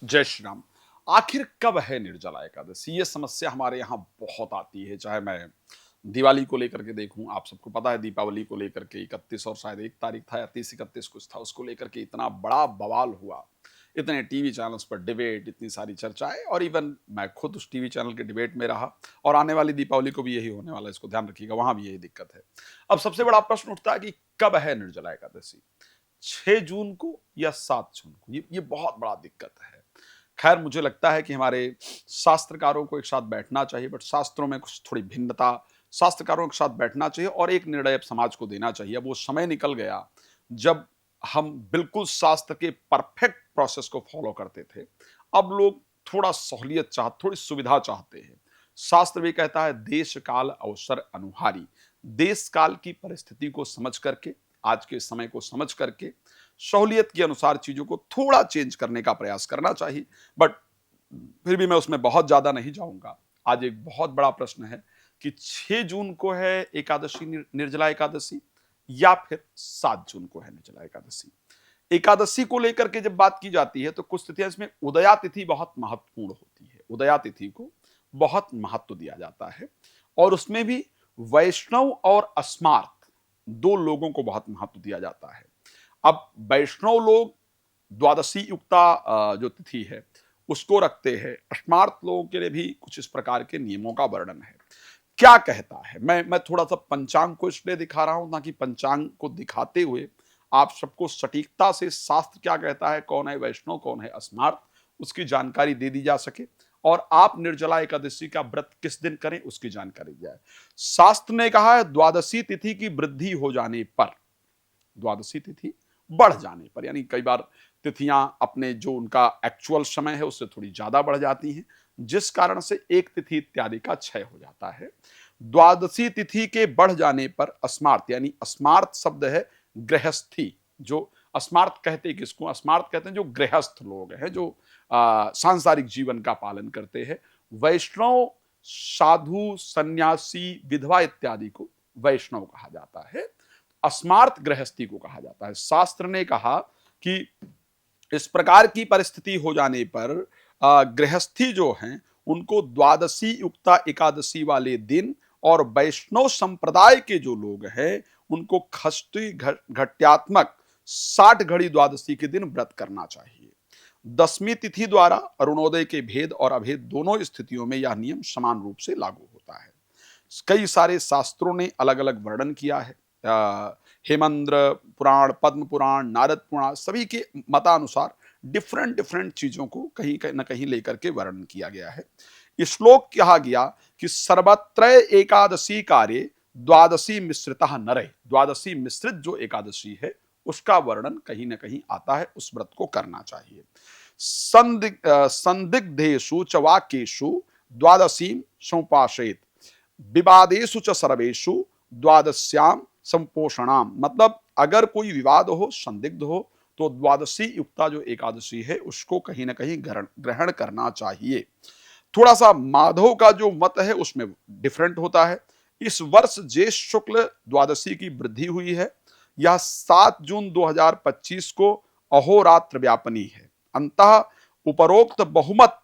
जय श्री राम। आखिर कब है निर्जला एकादशी? ये समस्या हमारे यहाँ बहुत आती है। चाहे मैं दिवाली को लेकर के देखूं, आप सबको पता है दीपावली को लेकर के 31 और शायद 1 तारीख था या 30-31 कुछ था, उसको लेकर के इतना बड़ा बवाल हुआ। इतने टीवी चैनल्स पर डिबेट, इतनी सारी चर्चाएं, और इवन मैं खुद उस टीवी चैनल के डिबेट में रहा। और आने वाली दीपावली को भी यही होने वाला है, इसको ध्यान रखिएगा, वहां भी यही दिक्कत है। अब सबसे बड़ा प्रश्न उठता है कि कब है निर्जला एकादशी? 6 जून को या 7 जून को? ये बहुत बड़ा दिक्कत है। खैर, मुझे लगता है कि हमारे शास्त्रकारों को एक साथ बैठना चाहिए, बट शास्त्रों में कुछ थोड़ी भिन्नता, शास्त्रकारों के साथ बैठना चाहिए और एक निर्णय अब समाज को देना चाहिए। अब वो समय निकल गया जब हम बिल्कुल शास्त्र के परफेक्ट प्रोसेस को फॉलो करते थे। अब लोग थोड़ा सहूलियत थोड़ी सुविधा चाहते हैं। शास्त्र भी कहता है देश काल अवसर अनुहारी। देश काल की परिस्थिति को समझ करके, आज के समय को समझ करके, सहूलियत के अनुसार चीजों को थोड़ा चेंज करने का प्रयास करना चाहिए। बट फिर भी मैं उसमें बहुत ज्यादा नहीं जाऊंगा। आज एक बहुत बड़ा प्रश्न है कि 6 जून को है एकादशी, निर्जला एकादशी, या फिर 7 जून को है निर्जला एकादशी। एकादशी को लेकर के जब बात की जाती है तो कुछ तिथियां, इसमें उदया तिथि बहुत महत्वपूर्ण होती है। उदया तिथि को बहुत महत्व दिया जाता है और उसमें भी वैष्णव और अस्मार्त दो लोगों को बहुत महत्व दिया जाता है। अब वैष्णव लोग द्वादशी युक्ता जो तिथि है उसको रखते हैं। स्मार्त लोगों के लिए भी कुछ इस प्रकार के नियमों का वर्णन है। क्या कहता है, मैं थोड़ा सा पंचांग को इसलिए दिखा रहा हूं ताकि पंचांग को दिखाते हुए आप सबको सटीकता से शास्त्र क्या कहता है, कौन है वैष्णव कौन है अस्मार्त, उसकी जानकारी दे दी जा सके और आप निर्जला एकादशी का व्रत किस दिन करें उसकी जानकारी दी जाए। शास्त्र ने कहा है द्वादशी तिथि की वृद्धि हो जाने पर, द्वादशी तिथि बढ़ जाने पर, यानी कई बार तिथियां अपने जो उनका एक्चुअल समय है उससे थोड़ी ज्यादा बढ़ जाती हैं, जिस कारण से एक तिथि इत्यादि का क्षय हो जाता है। द्वादशी तिथि के बढ़ जाने पर अस्मार्त, यानी अस्मार्त शब्द है गृहस्थी। जो अस्मार्त कहते हैं किसको? अस्मार्त कहते हैं जो गृहस्थ लोग हैं, जो सांसारिक जीवन का पालन करते हैं। वैष्णव, साधु, सन्यासी, विधवा इत्यादि को वैष्णव कहा जाता है। अस्मार्त गृहस्थी को कहा जाता है। शास्त्र ने कहा कि इस प्रकार की परिस्थिति हो जाने पर गृहस्थी जो हैं उनको द्वादशी युक्ता एकादशी वाले दिन, और वैष्णव संप्रदाय के जो लोग हैं उनको खष्टी घट्यात्मक 60 घड़ी द्वादशी के दिन व्रत करना चाहिए। दसवीं तिथि द्वारा अरुणोदय के भेद और अभेद दोनों स्थितियों में यह नियम समान रूप से लागू होता है। कई सारे शास्त्रों ने अलग अलग वर्णन किया है। हेमंद्र पुराण, पद्म पुराण, नारद पुराण, सभी के मतानुसार डिफरेंट डिफरेंट चीजों को कहीं न कहीं लेकर के वर्णन किया गया है। श्लोक कहा गया कि सर्वत्र एकादशी कार्य द्वादशी मिश्रितः नरे। द्वादशी मिश्रित जो एकादशी है उसका वर्णन कहीं ना कहीं आता है, उस व्रत को करना चाहिए। संदिग्धेषु च वाक्येषु द्वादशी समुपासेत, विवादेषु च सर्वेषु द्वादश्याम संपोषणाम। मतलब अगर कोई विवाद हो, संदिग्ध हो, तो द्वादशी युक्ता जो एकादशी है उसको कहीं ना कहीं ग्रहण करना चाहिए। थोड़ा सा माधव का जो मत है उसमें डिफरेंट होता है। इस वर्ष ज्येष्ठ शुक्ल द्वादशी की वृद्धि हुई है। यह 7 जून 2025 को अहोरात्र व्यापनी है। अंतः उपरोक्त बहुमत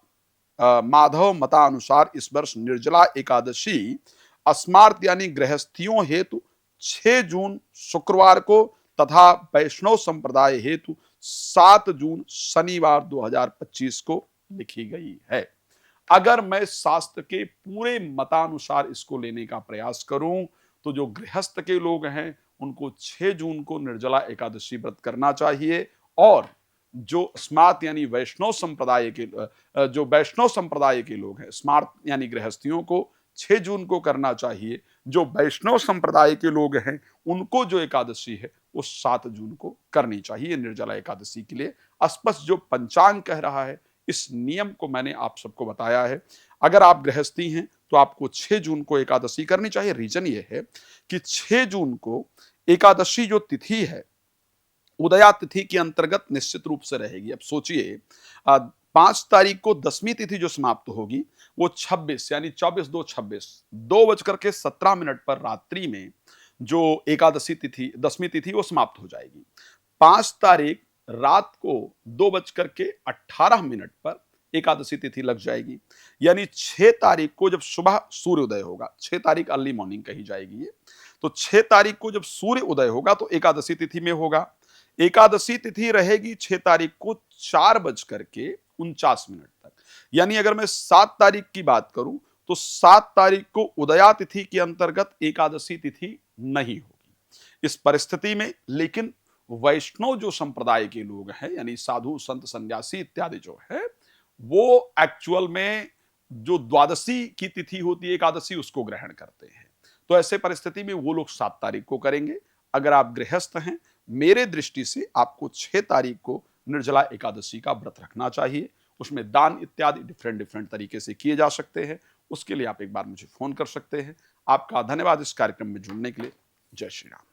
माधव मतानुसार इस वर्ष निर्जला एकादशी अस्मार्त यानी गृहस्थियों हेतु 6 जून शुक्रवार को तथा वैष्णव संप्रदाय हेतु 7 जून शनिवार 2025 को लिखी गई है। अगर मैं शास्त्र के पूरे मतानुसार इसको लेने का प्रयास करूं तो जो गृहस्थ के लोग हैं उनको 6 जून को निर्जला एकादशी व्रत करना चाहिए, और जो स्मार्त यानी वैष्णव संप्रदाय के जो वैष्णव संप्रदाय के लोग हैं, स्मार्त यानी गृहस्थियों को 6 जून को करना चाहिए। जो वैष्णव संप्रदाय के लोग हैं उनको जो एकादशी है वो 7 जून को करनी चाहिए निर्जला एकादशी के लिए। स्पष्ट जो पंचांग कह रहा है, इस नियम को मैंने आप सबको बताया है। अगर आप गृहस्थी हैं तो आपको 6 जून को एकादशी करनी चाहिए। रीजन ये है कि 6 जून को एकादशी जो तिथि है उदया तिथि के अंतर्गत निश्चित रूप से रहेगी। अब सोचिए 5 तारीख को दसवीं तिथि जो समाप्त होगी वो 26 यानी 24/2/26 2:17 पर रात्रि में जो एकादशी तिथि, दसवीं तिथि वो समाप्त हो जाएगी। 5 तारीख रात को 2:18 पर एकादशी तिथि लग जाएगी। यानी 6 तारीख को जब सुबह सूर्योदय होगा, 6 तारीख अर्ली मॉर्निंग कही जाएगी ये, तो 6 तारीख को जब सूर्य उदय होगा तो एकादशी तिथि में होगा। एकादशी तिथि रहेगी 6 तारीख को 4:49 तक। यानी अगर मैं 7 तारीख की बात करूं तो 7 तारीख को उदया तिथि के अंतर्गत एकादशी तिथि नहीं होगी। इस परिस्थिति में लेकिन वैष्णव जो संप्रदाय के लोग हैं, यानी साधु संत सन्यासी इत्यादि जो है, वो एक्चुअल में जो द्वादशी की तिथि होती है एकादशी, उसको ग्रहण करते हैं। तो ऐसे परिस्थिति में वो लोग 7 तारीख को करेंगे। अगर आप गृहस्थ हैं, मेरे दृष्टि से आपको 6 तारीख को निर्जला एकादशी का व्रत रखना चाहिए। उसमें दान इत्यादि डिफरेंट डिफरेंट तरीके से किए जा सकते हैं। उसके लिए आप एक बार मुझे फोन कर सकते हैं। आपका धन्यवाद इस कार्यक्रम में जुड़ने के लिए। जय श्री राम।